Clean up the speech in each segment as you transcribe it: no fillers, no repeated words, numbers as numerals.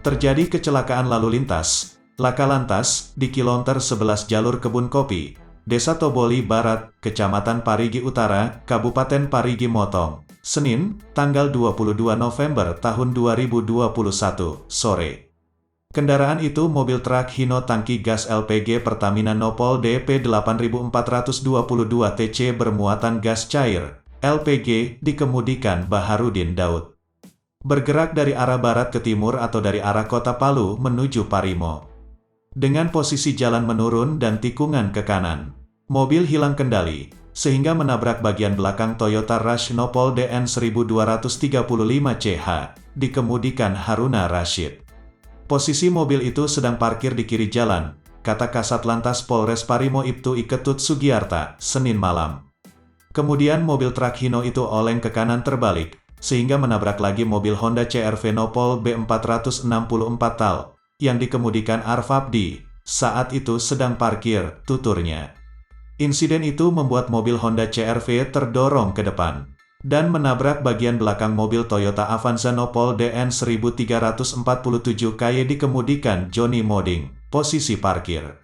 Terjadi kecelakaan lalu lintas, laka lantas, di kilometer 11 jalur Kebun Kopi, Desa Toboli Barat, Kecamatan Parigi Utara, Kabupaten Parigi Motong, Senin, tanggal 22 November tahun 2021, sore. Kendaraan itu mobil truk Hino tangki gas LPG Pertamina Nopol DP 8422 TC bermuatan gas cair, LPG, dikemudikan Baharudin Daud. Bergerak dari arah barat ke timur atau dari arah kota Palu menuju Parimo. Dengan posisi jalan menurun dan tikungan ke kanan. Mobil hilang kendali, sehingga menabrak bagian belakang Toyota Rush Nopol DN 1235CH, dikemudikan Haruna Rashid. Posisi mobil itu sedang parkir di kiri jalan, kata Kasat Lantas Polres Parimo Ibtu Ketut Sugiarta, Senin malam. Kemudian mobil truk Hino itu oleng ke kanan terbalik, sehingga menabrak lagi mobil Honda CR-V Nopol B464 TAL, yang dikemudikan Arfabdi, saat itu sedang parkir, tuturnya. Insiden itu membuat mobil Honda CR-V terdorong ke depan, dan menabrak bagian belakang mobil Toyota Avanza Nopol DN 1347KY dikemudikan Joni Moding, posisi parkir.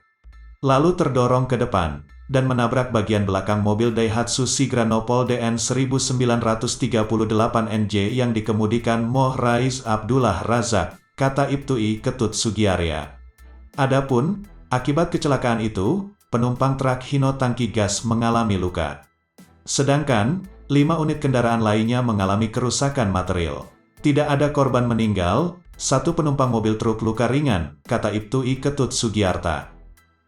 Lalu terdorong ke depan, dan menabrak bagian belakang mobil Daihatsu Sigra Nopol DN 1938NJ yang dikemudikan Moh Rais Abdullah Razak, kata Ibtu Ketut Sugiarya. Adapun, akibat kecelakaan itu, penumpang truk Hino tangki gas mengalami luka. Sedangkan, 5 unit kendaraan lainnya mengalami kerusakan material. Tidak ada korban meninggal, 1 penumpang mobil truk luka ringan, kata Ibtu Ketut Sugiarta.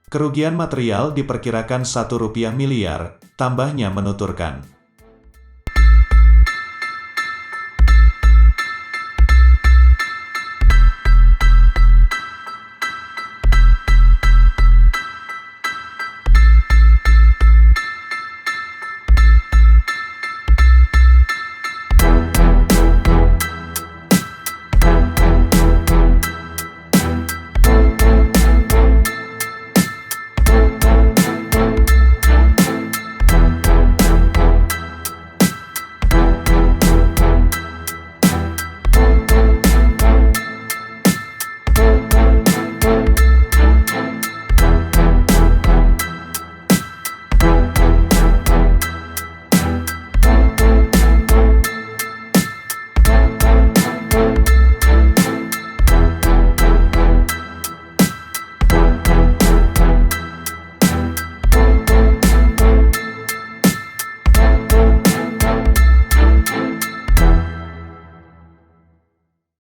Kerugian material diperkirakan Rp1 miliar, tambahnya menuturkan.